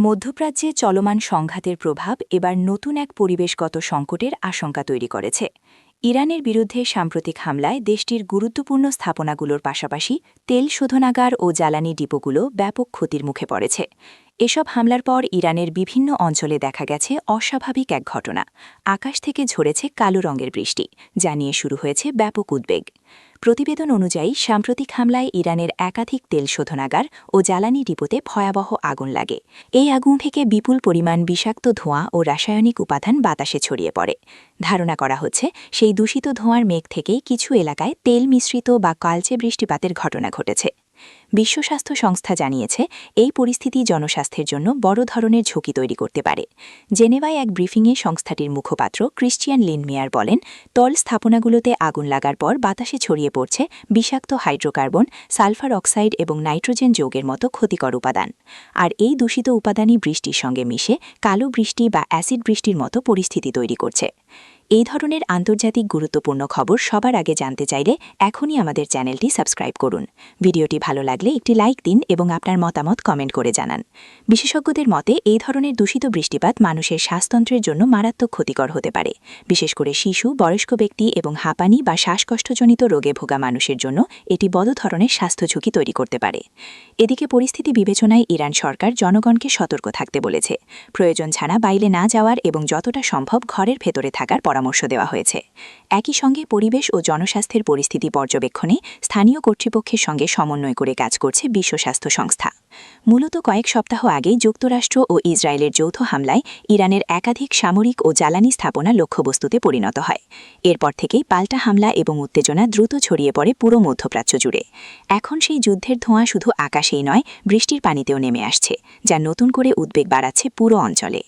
মধ্যপ্রাচ্যে চলমান সংঘাতের প্রভাব এবার নতুন এক পরিবেশগত সংকটের আশঙ্কা তৈরি করেছে। ইরানের বিরুদ্ধে সাম্প্রতিক হামলায় দেশটির গুরুত্বপূর্ণ স্থাপনাগুলোর পাশাপাশি তেল শোধনাগার ও জ্বালানি ডিপোগুলো ব্যাপক ক্ষতির মুখে পড়েছে। এসব হামলার পর ইরানের বিভিন্ন অঞ্চলে দেখা গেছে অস্বাভাবিক এক ঘটনা। আকাশ থেকে ঝরেছে কালো রঙের বৃষ্টি, যা নিয়ে শুরু হয়েছে ব্যাপক উদ্বেগ। প্রতিবেদন অনুযায়ী সাম্প্রতিক হামলায় ইরানের একাধিক তেল শোধনাগার ও জ্বালানি ডিপোতে ভয়াবহ আগুন লাগে। এই আগুন থেকে বিপুল পরিমাণ বিষাক্ত ধোঁয়া ও রাসায়নিক উপাদান বাতাসে ছড়িয়ে পড়ে। ধারণা করা হচ্ছে সেই দূষিত ধোঁয়ার মেঘ থেকেই কিছু এলাকায় তেল মিশ্রিত বা কালচে বৃষ্টিপাতের ঘটনা ঘটেছে। বিশ্ব স্বাস্থ্য সংস্থা জানিয়েছে, এই পরিস্থিতি জনস্বাস্থ্যের জন্য বড় ধরনের ঝুঁকি তৈরি করতে পারে। জেনেভায় এক ব্রিফিংয়ে সংস্থাটির মুখপাত্র ক্রিস্টিয়ান লিনমেয়ার বলেন, তল স্থাপনাগুলোতে আগুন লাগার পর বাতাসে ছড়িয়ে পড়ছে বিষাক্ত হাইড্রোকার্বন, সালফার অক্সাইড এবং নাইট্রোজেন যৌগের মতো ক্ষতিকর উপাদান। আর এই দূষিত উপাদানই বৃষ্টির সঙ্গে মিশে কালো বৃষ্টি বা অ্যাসিড বৃষ্টির মতো পরিস্থিতি তৈরি করছে। এই ধরনের আন্তর্জাতিক গুরুত্বপূর্ণ খবর সবার আগে জানতে চাইলে এখনই আমাদের চ্যানেলটি সাবস্ক্রাইব করুন। ভিডিওটি ভালো লাগলে একটি লাইক দিন এবং আপনার মতামত কমেন্ট করে জানান। বিশেষজ্ঞদের মতে এই ধরনের দূষিত বৃষ্টিপাত মানুষের শ্বাসতন্ত্রের জন্য মারাত্মক ক্ষতিকর হতে পারে। বিশেষ করে শিশু, বয়স্ক ব্যক্তি এবং হাঁপানি বা শ্বাসকষ্টজনিত রোগে ভোগা মানুষের জন্য এটি বড় ধরনের স্বাস্থ্য ঝুঁকি তৈরি করতে পারে। এদিকে পরিস্থিতি বিবেচনায় ইরান সরকার জনগণকে সতর্ক থাকতে বলেছে। প্রয়োজন ছাড়া বাইরে না যাওয়ার এবং যতটা সম্ভব ঘরের ভেতরে থাকার পরামর্শ দেওয়া হয়েছে। একই সঙ্গে পরিবেশ ও জনস্বাস্থ্যের পরিস্থিতি পর্যবেক্ষণে স্থানীয় কর্তৃপক্ষের সঙ্গে সমন্বয় করে কাজ করছে বিশ্ব স্বাস্থ্য সংস্থা। মূলত কয়েক সপ্তাহ আগেই যুক্তরাষ্ট্র ও ইসরায়েলের যৌথ হামলায় ইরানের একাধিক সামরিক ও জ্বালানি স্থাপনা লক্ষ্যবস্তুতে পরিণত হয়। এরপর থেকেই পাল্টা হামলা এবং উত্তেজনা দ্রুত ছড়িয়ে পড়ে পুরো মধ্যপ্রাচ্য জুড়ে। এখন সেই যুদ্ধের ধোঁয়া শুধু আকাশেই নয়, বৃষ্টির পানিতেও নেমে আসছে, যা নতুন করে উদ্বেগ বাড়াচ্ছে পুরো অঞ্চলে।